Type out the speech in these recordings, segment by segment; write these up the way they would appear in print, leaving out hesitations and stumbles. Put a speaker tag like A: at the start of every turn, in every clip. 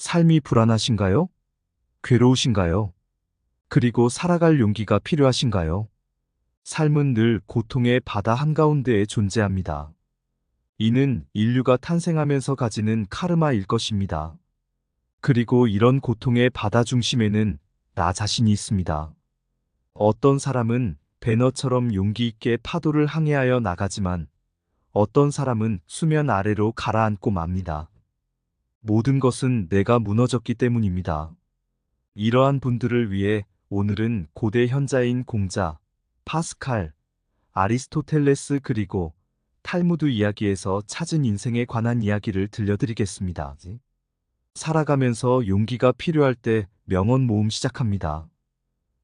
A: 삶이 불안하신가요? 괴로우신가요? 그리고 살아갈 용기가 필요하신가요? 삶은 늘 고통의 바다 한가운데에 존재합니다. 이는 인류가 탄생하면서 가지는 카르마일 것입니다. 그리고 이런 고통의 바다 중심에는 나 자신이 있습니다. 어떤 사람은 배너처럼 용기 있게 파도를 항해하여 나가지만 어떤 사람은 수면 아래로 가라앉고 맙니다. 모든 것은 내가 무너졌기 때문입니다. 이러한 분들을 위해 오늘은 고대 현자인 공자, 파스칼, 아리스토텔레스 그리고 탈무드 이야기에서 찾은 인생에 관한 이야기를 들려드리겠습니다. 살아가면서 용기가 필요할 때 명언 모음 시작합니다.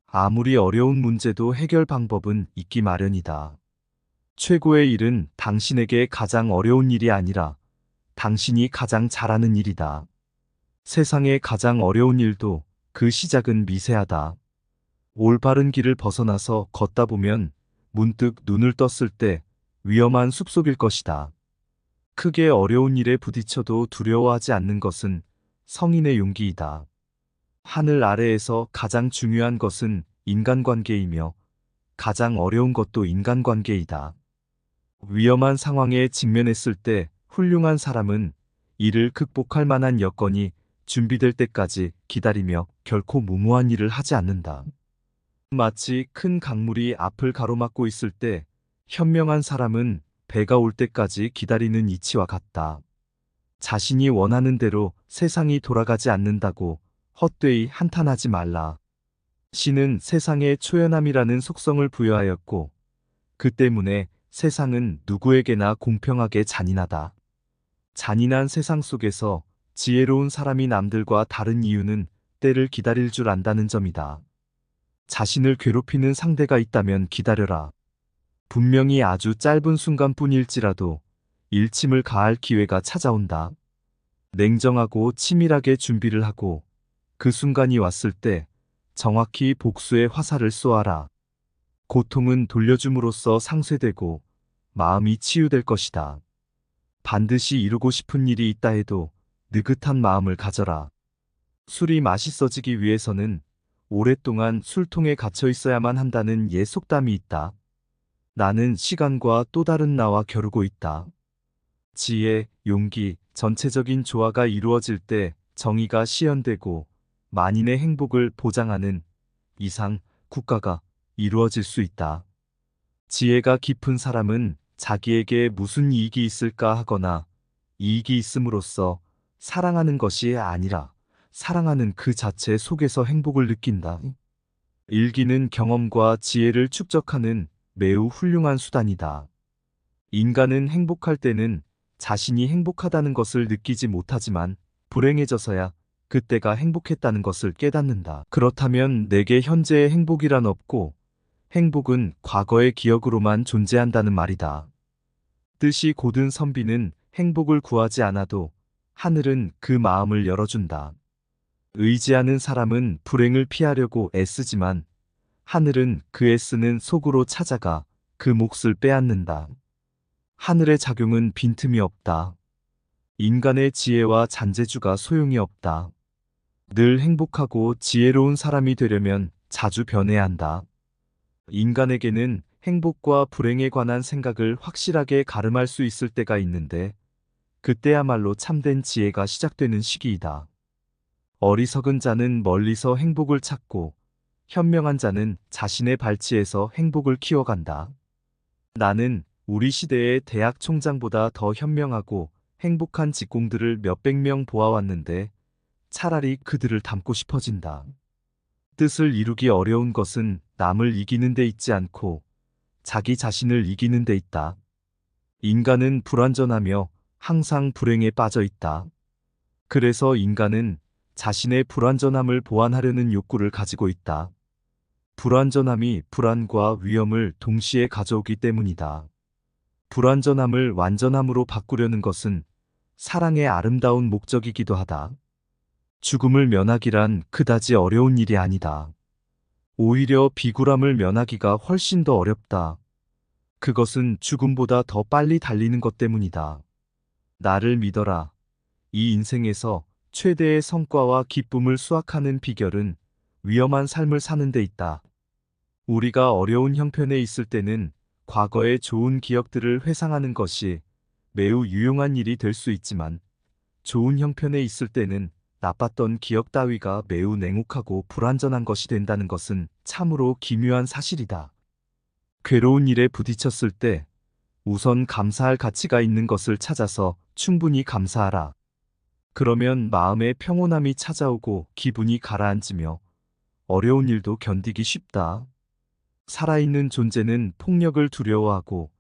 A: 아무리 어려운 문제도 해결 방법은 있기 마련이다. 최고의 일은 당신에게 가장 어려운 일이 아니라 당신이 가장 잘하는 일이다. 세상의 가장 어려운 일도 그 시작은 미세하다. 올바른 길을 벗어나서 걷다 보면 문득 눈을 떴을 때 위험한 숲속일 것이다. 크게 어려운 일에 부딪혀도 두려워하지 않는 것은 성인의 용기이다. 하늘 아래에서 가장 중요한 것은 인간관계이며 가장 어려운 것도 인간관계이다. 위험한 상황에 직면했을 때 훌륭한 사람은 이를 극복할 만한 여건이 준비될 때까지 기다리며 결코 무모한 일을 하지 않는다. 마치 큰 강물이 앞을 가로막고 있을 때 현명한 사람은 배가 올 때까지 기다리는 이치와 같다. 자신이 원하는 대로 세상이 돌아가지 않는다고 헛되이 한탄하지 말라. 신은 세상에 초연함이라는 속성을 부여하였고 그 때문에 세상은 누구에게나 공평하게 잔인하다. 잔인한 세상 속에서 지혜로운 사람이 남들과 다른 이유는 때를 기다릴 줄 안다는 점이다. 자신을 괴롭히는 상대가 있다면 기다려라. 분명히 아주 짧은 순간뿐일지라도 일침을 가할 기회가 찾아온다. 냉정하고 치밀하게 준비를 하고 그 순간이 왔을 때 정확히 복수의 화살을 쏘아라. 고통은 돌려줌으로써 상쇄되고 마음이 치유될 것이다. 반드시 이루고 싶은 일이 있다 해도 느긋한 마음을 가져라. 술이 맛있어지기 위해서는 오랫동안 술통에 갇혀 있어야만 한다는 옛 속담이 있다. 나는 시간과 또 다른 나와 겨루고 있다. 지혜, 용기, 전체적인 조화가 이루어질 때 정의가 실현되고 만인의 행복을 보장하는 이상 국가가 이루어질 수 있다. 지혜가 깊은 사람은 자기에게 무슨 이익이 있을까 하거나 이익이 있음으로써 사랑하는 것이 아니라 사랑하는 그 자체 속에서 행복을 느낀다. 일기는 경험과 지혜를 축적하는 매우 훌륭한 수단이다. 인간은 행복할 때는 자신이 행복하다는 것을 느끼지 못하지만 불행해져서야 그때가 행복했다는 것을 깨닫는다. 그렇다면 내게 현재의 행복이란 없고 행복은 과거의 기억으로만 존재한다는 말이다. 뜻이 곧은 선비는 행복을 구하지 않아도 하늘은 그 마음을 열어준다. 의지하는 사람은 불행을 피하려고 애쓰지만 하늘은 그 애쓰는 속으로 찾아가 그 몫을 빼앗는다. 하늘의 작용은 빈틈이 없다. 인간의 지혜와 잔재주가 소용이 없다. 늘 행복하고 지혜로운 사람이 되려면 자주 변해야 한다. 인간에게는 행복과 불행에 관한 생각을 확실하게 가름할 수 있을 때가 있는데 그때야말로 참된 지혜가 시작되는 시기이다. 어리석은 자는 멀리서 행복을 찾고 현명한 자는 자신의 발치에서 행복을 키워간다. 나는 우리 시대의 대학 총장보다 더 현명하고 행복한 직공들을 몇백 명 보아왔는데 차라리 그들을 닮고 싶어진다. 뜻을 이루기 어려운 것은 남을 이기는 데 있지 않고 자기 자신을 이기는 데 있다. 인간은 불완전하며 항상 불행에 빠져 있다. 그래서 인간은 자신의 불완전함을 보완하려는 욕구를 가지고 있다. 불완전함이 불안과 위험을 동시에 가져오기 때문이다. 불완전함을 완전함으로 바꾸려는 것은 사랑의 아름다운 목적이기도 하다. 죽음을 면하기란 그다지 어려운 일이 아니다. 오히려 비굴함을 면하기가 훨씬 더 어렵다. 그것은 죽음보다 더 빨리 달리는 것 때문이다. 나를 믿어라. 이 인생에서 최대의 성과와 기쁨을 수확하는 비결은 위험한 삶을 사는 데 있다. 우리가 어려운 형편에 있을 때는 과거의 좋은 기억들을 회상하는 것이 매우 유용한 일이 될 수 있지만, 좋은 형편에 있을 때는 나빴던 기억 따위가 매우 냉혹하고 불완전한 것이 된다는 것은 참으로 기묘한 사실이다. 괴로운 일에 부딪혔을 때 우선 감사할 가치가 있는 것을 찾아서 충분히 감사하라. 그러면 마음의 평온함이 찾아오고 기분이 가라앉으며 어려운 일도 견디기 쉽다. 살아있는 존재는 폭력을 두려워하고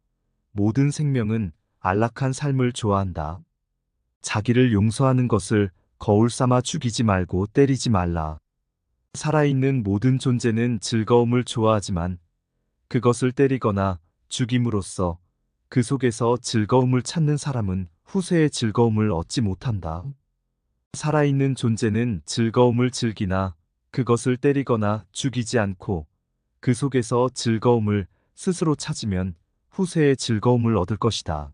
A: 모든 생명은 안락한 삶을 좋아한다. 자기를 용서하는 것을 거울 삼아 죽이지 말고 때리지 말라. 살아있는 모든 존재는 즐거움을 좋아하지만 그것을 때리거나 죽임으로써 그 속에서 즐거움을 찾는 사람은 후세의 즐거움을 얻지 못한다. 살아있는 존재는 즐거움을 즐기나 그것을 때리거나 죽이지 않고 그 속에서 즐거움을 스스로 찾으면 후세의 즐거움을 얻을 것이다.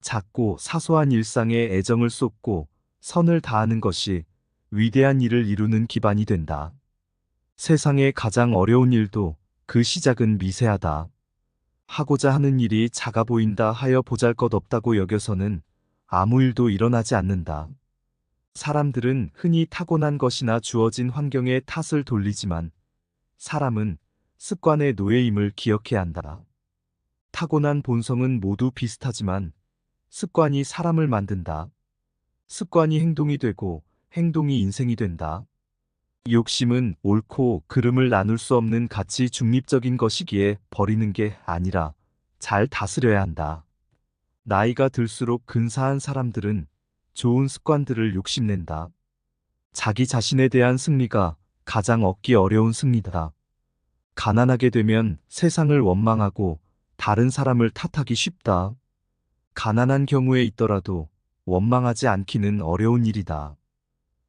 A: 작고 사소한 일상에 애정을 쏟고 선을 다하는 것이 위대한 일을 이루는 기반이 된다. 세상의 가장 어려운 일도 그 시작은 미세하다. 하고자 하는 일이 작아 보인다 하여 보잘것없다고 여겨서는 아무 일도 일어나지 않는다. 사람들은 흔히 타고난 것이나 주어진 환경에 탓을 돌리지만 사람은 습관의 노예임을 기억해야 한다. 타고난 본성은 모두 비슷하지만 습관이 사람을 만든다. 습관이 행동이 되고 행동이 인생이 된다. 욕심은 옳고 그름을 나눌 수 없는 가치 중립적인 것이기에 버리는 게 아니라 잘 다스려야 한다. 나이가 들수록 근사한 사람들은 좋은 습관들을 욕심낸다. 자기 자신에 대한 승리가 가장 얻기 어려운 승리다. 가난하게 되면 세상을 원망하고 다른 사람을 탓하기 쉽다. 가난한 경우에 있더라도 원망하지 않기는 어려운 일이다.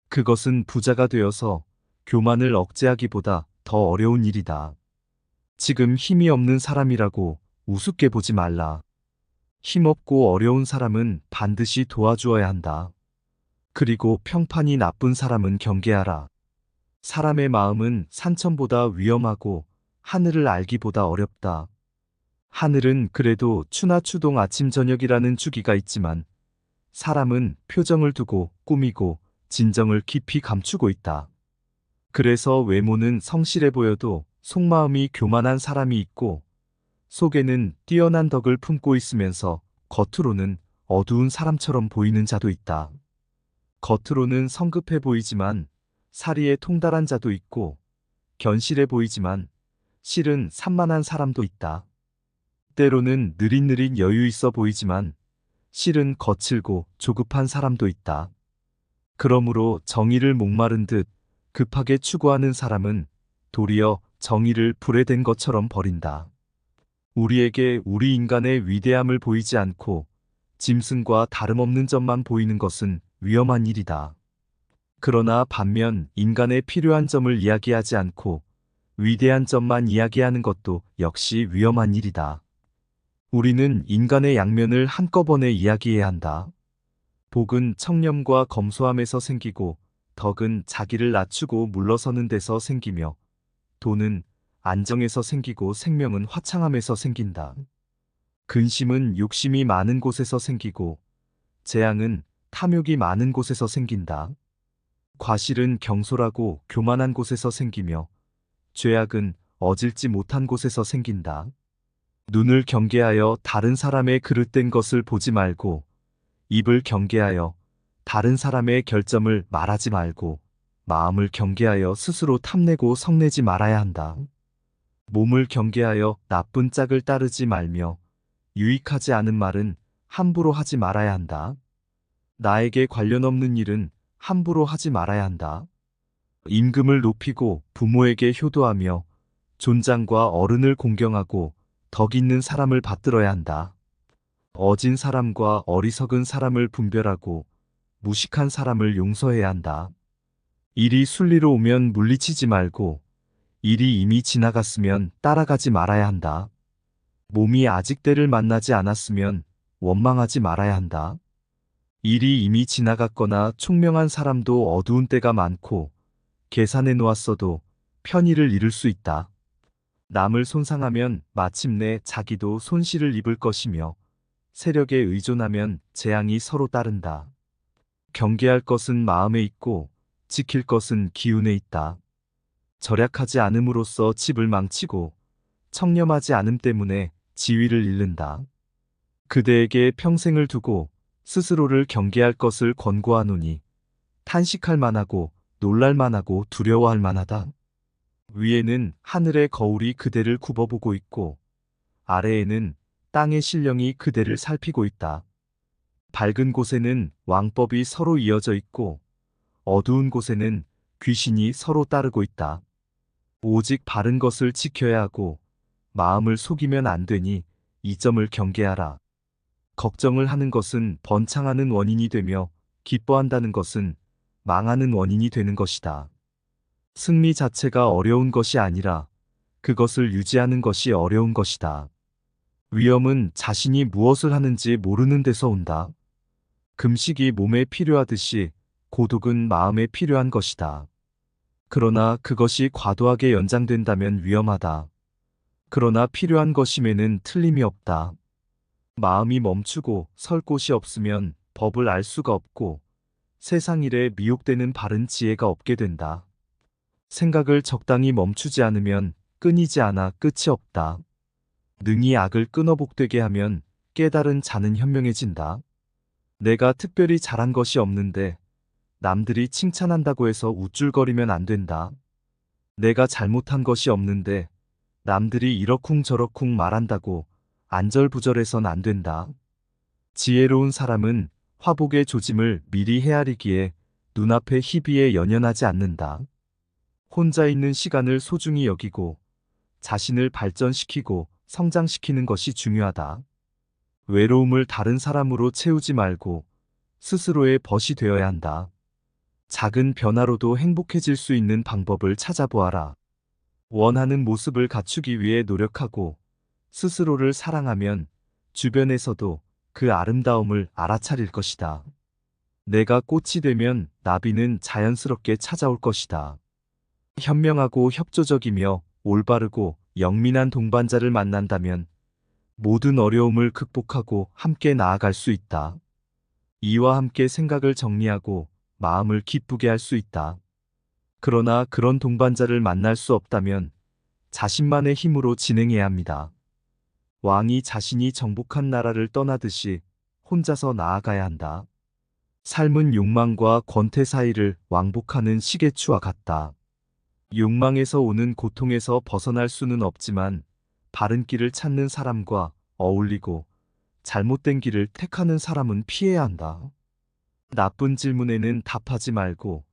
A: 그것은 부자가 되어서 교만을 억제하기보다 더 어려운 일이다. 지금 힘이 없는 사람이라고 우습게 보지 말라. 힘없고 어려운 사람은 반드시 도와주어야 한다. 그리고 평판이 나쁜 사람은 경계하라. 사람의 마음은 산천보다 위험하고 하늘을 알기보다 어렵다. 하늘은 그래도 추나추동 아침 저녁이라는 주기가 있지만 사람은 표정을 두고 꾸미고 진정을 깊이 감추고 있다. 그래서 외모는 성실해 보여도 속마음이 교만한 사람이 있고 속에는 뛰어난 덕을 품고 있으면서 겉으로는 어두운 사람처럼 보이는 자도 있다. 겉으로는 성급해 보이지만 사리에 통달한 자도 있고 견실해 보이지만 실은 산만한 사람도 있다. 때로는 느릿느릿 여유 있어 보이지만 실은 거칠고 조급한 사람도 있다. 그러므로 정의를 목마른 듯 급하게 추구하는 사람은 도리어 정의를 불에 댄 것처럼 버린다. 우리에게 우리 인간의 위대함을 보이지 않고 짐승과 다름없는 점만 보이는 것은 위험한 일이다. 그러나 반면 인간의 필요한 점을 이야기하지 않고 위대한 점만 이야기하는 것도 역시 위험한 일이다. 우리는 인간의 양면을 한꺼번에 이야기해야 한다. 복은 청렴과 검소함에서 생기고 덕은 자기를 낮추고 물러서는 데서 생기며 돈은 안정에서 생기고 생명은 화창함에서 생긴다. 근심은 욕심이 많은 곳에서 생기고 재앙은 탐욕이 많은 곳에서 생긴다. 과실은 경솔하고 교만한 곳에서 생기며 죄악은 어질지 못한 곳에서 생긴다. 눈을 경계하여 다른 사람의 그릇된 것을 보지 말고 입을 경계하여 다른 사람의 결점을 말하지 말고 마음을 경계하여 스스로 탐내고 성내지 말아야 한다. 몸을 경계하여 나쁜 짝을 따르지 말며 유익하지 않은 말은 함부로 하지 말아야 한다. 나에게 관련 없는 일은 함부로 하지 말아야 한다. 임금을 높이고 부모에게 효도하며 존장과 어른을 공경하고 덕 있는 사람을 받들어야 한다. 어진 사람과 어리석은 사람을 분별하고 무식한 사람을 용서해야 한다. 일이 순리로 오면 물리치지 말고 일이 이미 지나갔으면 따라가지 말아야 한다. 몸이 아직 때를 만나지 않았으면 원망하지 말아야 한다. 일이 이미 지나갔거나 총명한 사람도 어두운 때가 많고 계산해 놓았어도 편의를 잃을 수 있다. 남을 손상하면 마침내 자기도 손실을 입을 것이며 세력에 의존하면 재앙이 서로 따른다. 경계할 것은 마음에 있고 지킬 것은 기운에 있다. 절약하지 않음으로써 집을 망치고 청렴하지 않음 때문에 지위를 잃는다. 그대에게 평생을 두고 스스로를 경계할 것을 권고하노니 탄식할 만하고 놀랄 만하고 두려워할 만하다. 위에는 하늘의 거울이 그대를 굽어보고 있고 아래에는 땅의 신령이 그대를 살피고 있다. 밝은 곳에는 왕법이 서로 이어져 있고 어두운 곳에는 귀신이 서로 따르고 있다. 오직 바른 것을 지켜야 하고 마음을 속이면 안 되니 이 점을 경계하라. 걱정을 하는 것은 번창하는 원인이 되며 기뻐한다는 것은 망하는 원인이 되는 것이다. 승리 자체가 어려운 것이 아니라 그것을 유지하는 것이 어려운 것이다. 위험은 자신이 무엇을 하는지 모르는 데서 온다. 금식이 몸에 필요하듯이 고독은 마음에 필요한 것이다. 그러나 그것이 과도하게 연장된다면 위험하다. 그러나 필요한 것임에는 틀림이 없다. 마음이 멈추고 설 곳이 없으면 법을 알 수가 없고 세상 일에 미혹되는 바른 지혜가 없게 된다. 생각을 적당히 멈추지 않으면 끊이지 않아 끝이 없다. 능히 악을 끊어 복되게 하면 깨달은 자는 현명해진다. 내가 특별히 잘한 것이 없는데 남들이 칭찬한다고 해서 우쭐거리면 안 된다. 내가 잘못한 것이 없는데 남들이 이러쿵저러쿵 말한다고 안절부절해선 안 된다. 지혜로운 사람은 화복의 조짐을 미리 헤아리기에 눈앞의 희비에 연연하지 않는다. 혼자 있는 시간을 소중히 여기고 자신을 발전시키고 성장시키는 것이 중요하다. 외로움을 다른 사람으로 채우지 말고 스스로의 벗이 되어야 한다. 작은 변화로도 행복해질 수 있는 방법을 찾아보아라. 원하는 모습을 갖추기 위해 노력하고 스스로를 사랑하면 주변에서도 그 아름다움을 알아차릴 것이다. 내가 꽃이 되면 나비는 자연스럽게 찾아올 것이다. 현명하고 협조적이며 올바르고 영민한 동반자를 만난다면 모든 어려움을 극복하고 함께 나아갈 수 있다. 이와 함께 생각을 정리하고 마음을 기쁘게 할 수 있다. 그러나 그런 동반자를 만날 수 없다면 자신만의 힘으로 진행해야 합니다. 왕이 자신이 정복한 나라를 떠나듯이 혼자서 나아가야 한다. 삶은 욕망과 권태 사이를 왕복하는 시계추와 같다. 욕망에서 오는 고통에서 벗어날 수는 없지만 바른 길을 찾는 사람과 어울리고 잘못된 길을 택하는 사람은 피해야 한다. 나쁜 질문에는 답하지 말고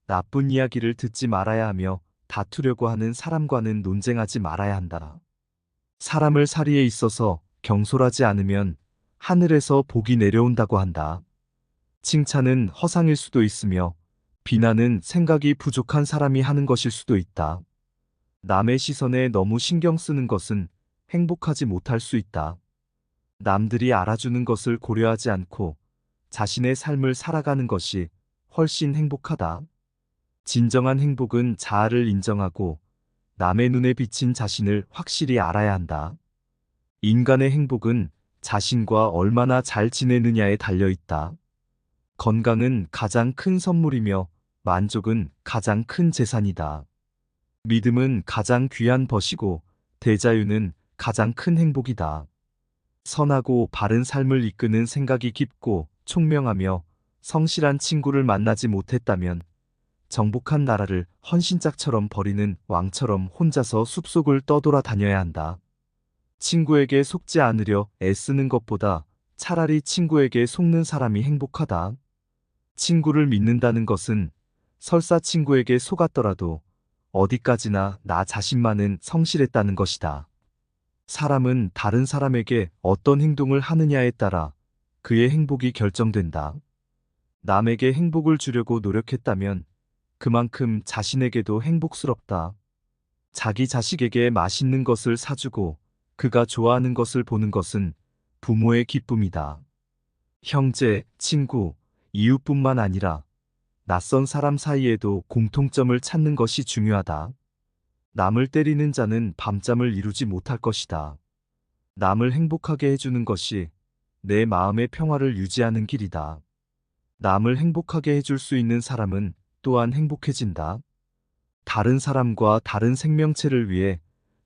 A: 나쁜 이야기를 듣지 말아야 하며 다투려고 하는 사람과는 논쟁하지 말아야 한다. 사람을 살이에 있어서 경솔하지 않으면 하늘에서 복이 내려온다고 한다. 칭찬은 허상일 수도 있으며 비난은 생각이 부족한 사람이 하는 것일 수도 있다. 남의 시선에 너무 신경 쓰는 것은 행복하지 못할 수 있다. 남들이 알아주는 것을 고려하지 않고 자신의 삶을 살아가는 것이 훨씬 행복하다. 진정한 행복은 자아를 인정하고 남의 눈에 비친 자신을 확실히 알아야 한다. 인간의 행복은 자신과 얼마나 잘 지내느냐에 달려 있다. 건강은 가장 큰 선물이며 만족은 가장 큰 재산이다. 믿음은 가장 귀한 벗이고 대자유는 가장 큰 행복이다. 선하고 바른 삶을 이끄는 생각이 깊고 총명하며 성실한 친구를 만나지 못했다면 정복한 나라를 헌신짝처럼 버리는 왕처럼 혼자서 숲속을 떠돌아 다녀야 한다. 친구에게 속지 않으려 애쓰는 것보다 차라리 친구에게 속는 사람이 행복하다. 친구를 믿는다는 것은 설사 친구에게 속았더라도 어디까지나 나 자신만은 성실했다는 것이다. 사람은 다른 사람에게 어떤 행동을 하느냐에 따라 그의 행복이 결정된다. 남에게 행복을 주려고 노력했다면 그만큼 자신에게도 행복스럽다. 자기 자식에게 맛있는 것을 사주고 그가 좋아하는 것을 보는 것은 부모의 기쁨이다. 형제, 친구, 이웃뿐만 아니라 낯선 사람 사이에도 공통점을 찾는 것이 중요하다. 남을 때리는 자는 밤잠을 이루지 못할 것이다. 남을 행복하게 해주는 것이 내 마음의 평화를 유지하는 길이다. 남을 행복하게 해줄 수 있는 사람은 또한 행복해진다. 다른 사람과 다른 생명체를 위해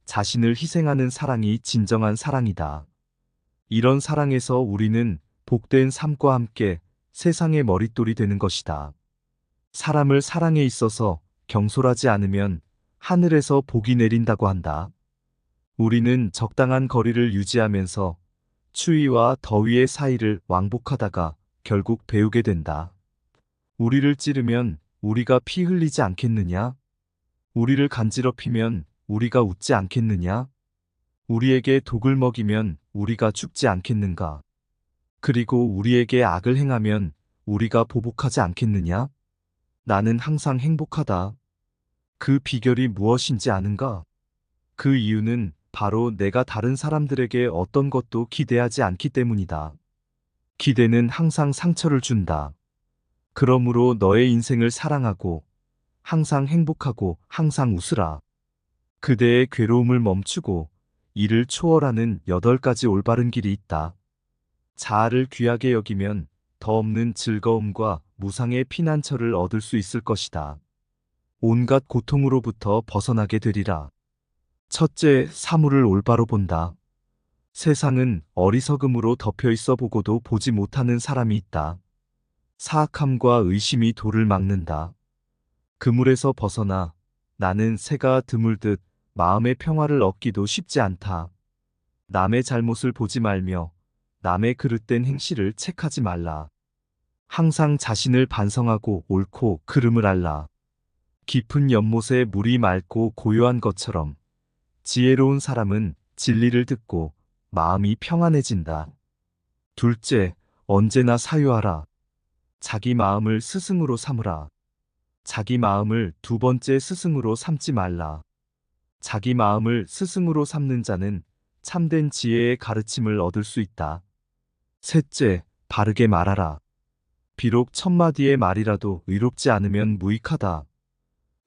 A: 자신을 희생하는 사랑이 진정한 사랑이다. 이런 사랑에서 우리는 복된 삶과 함께 세상의 머릿돌이 되는 것이다. 사람을 사랑에 있어서 경솔하지 않으면 하늘에서 복이 내린다고 한다. 우리는 적당한 거리를 유지하면서 추위와 더위의 사이를 왕복하다가 결국 배우게 된다. 우리를 찌르면 우리가 피 흘리지 않겠느냐? 우리를 간지럽히면 우리가 웃지 않겠느냐? 우리에게 독을 먹이면 우리가 죽지 않겠는가? 그리고 우리에게 악을 행하면 우리가 보복하지 않겠느냐? 나는 항상 행복하다. 그 비결이 무엇인지 아는가? 그 이유는 바로 내가 다른 사람들에게 어떤 것도 기대하지 않기 때문이다. 기대는 항상 상처를 준다. 그러므로 너의 인생을 사랑하고 항상 행복하고 항상 웃으라. 그대의 괴로움을 멈추고 이를 초월하는 8가지 올바른 길이 있다. 자아를 귀하게 여기면 더 없는 즐거움과 무상의 피난처를 얻을 수 있을 것이다. 온갖 고통으로부터 벗어나게 되리라. 첫째, 사물을 올바로 본다. 세상은 어리석음으로 덮여 있어 보고도 보지 못하는 사람이 있다. 사악함과 의심이 도를 막는다. 그물에서 벗어나 나는 새가 드물듯 마음의 평화를 얻기도 쉽지 않다. 남의 잘못을 보지 말며 남의 그릇된 행실을 책하지 말라. 항상 자신을 반성하고 옳고 그름을 알라. 깊은 연못에 물이 맑고 고요한 것처럼 지혜로운 사람은 진리를 듣고 마음이 평안해진다. 둘째, 언제나 사유하라. 자기 마음을 스승으로 삼으라. 자기 마음을 두 번째 스승으로 삼지 말라. 자기 마음을 스승으로 삼는 자는 참된 지혜의 가르침을 얻을 수 있다. 셋째, 바르게 말하라. 비록 1000마디의 말이라도 의롭지 않으면 무익하다.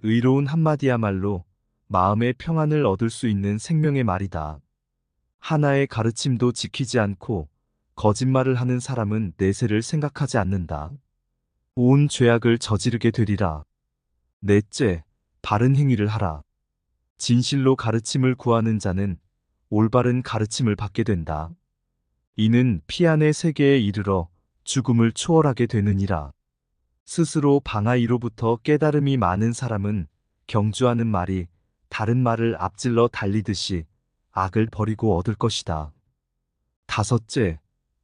A: 의로운 한마디야말로 마음의 평안을 얻을 수 있는 생명의 말이다. 하나의 가르침도 지키지 않고 거짓말을 하는 사람은 내세를 생각하지 않는다. 온 죄악을 저지르게 되리라. 넷째, 바른 행위를 하라. 진실로 가르침을 구하는 자는 올바른 가르침을 받게 된다. 이는 피안의 세계에 이르러 죽음을 초월하게 되느니라. 스스로 방아이로부터 깨달음이 많은 사람은 경주하는 말이 다른 말을 앞질러 달리듯이 악을 버리고 얻을 것이다. 다섯째,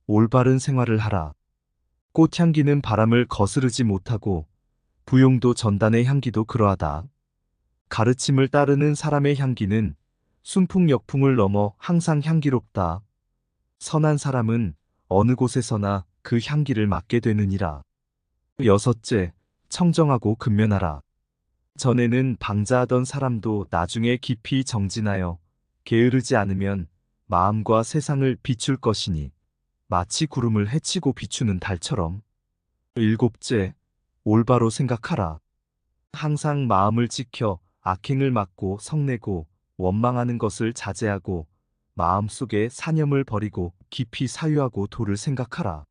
A: 올바른 생활을 하라. 꽃향기는 바람을 거스르지 못하고 부용도 전단의 향기도 그러하다. 가르침을 따르는 사람의 향기는 순풍역풍을 넘어 항상 향기롭다. 선한 사람은 어느 곳에서나 그 향기를 맡게 되느니라. 여섯째, 청정하고 근면하라. 전에는 방자하던 사람도 나중에 깊이 정진하여 게으르지 않으면 마음과 세상을 비출 것이니 마치 구름을 헤치고 비추는 달처럼. 일곱째, 올바로 생각하라. 항상 마음을 지켜 악행을 막고 성내고 원망하는 것을 자제하고 마음속에 사념을 버리고 깊이 사유하고 도를 생각하라.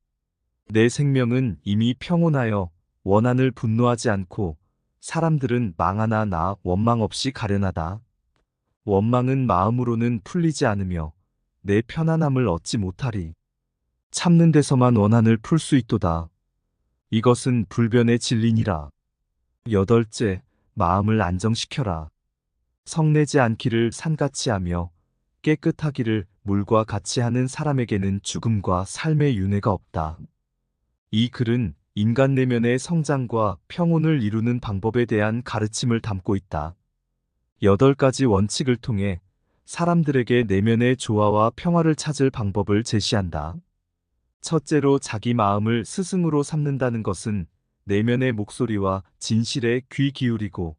A: 내 생명은 이미 평온하여 원한을 분노하지 않고 사람들은 망하나 나 원망 없이 가련하다. 원망은 마음으로는 풀리지 않으며 내 편안함을 얻지 못하리. 참는 데서만 원한을 풀 수 있도다. 이것은 불변의 진리니라. 여덟째, 마음을 안정시켜라. 성내지 않기를 산같이 하며 깨끗하기를 물과 같이 하는 사람에게는 죽음과 삶의 윤회가 없다. 이 글은 인간 내면의 성장과 평온을 이루는 방법에 대한 가르침을 담고 있다. 8가지 원칙을 통해 사람들에게 내면의 조화와 평화를 찾을 방법을 제시한다. 첫째로 자기 마음을 스승으로 삼는다는 것은 내면의 목소리와 진실에 귀 기울이고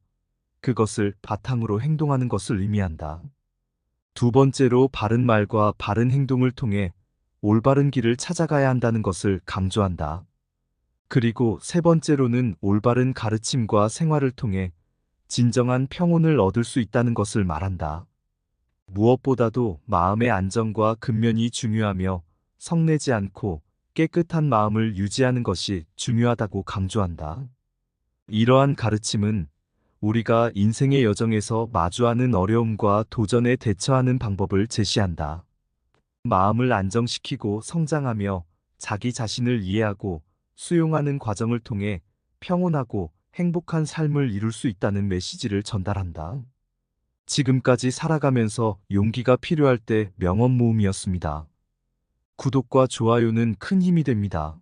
A: 그것을 바탕으로 행동하는 것을 의미한다. 두 번째로 바른 말과 바른 행동을 통해 올바른 길을 찾아가야 한다는 것을 강조한다. 그리고 세 번째로는 올바른 가르침과 생활을 통해 진정한 평온을 얻을 수 있다는 것을 말한다. 무엇보다도 마음의 안정과 근면이 중요하며 성내지 않고 깨끗한 마음을 유지하는 것이 중요하다고 강조한다. 이러한 가르침은 우리가 인생의 여정에서 마주하는 어려움과 도전에 대처하는 방법을 제시한다. 마음을 안정시키고 성장하며 자기 자신을 이해하고 수용하는 과정을 통해 평온하고 행복한 삶을 이룰 수 있다는 메시지를 전달한다. 지금까지 살아가면서 용기가 필요할 때 명언 모음이었습니다. 구독과 좋아요는 큰 힘이 됩니다.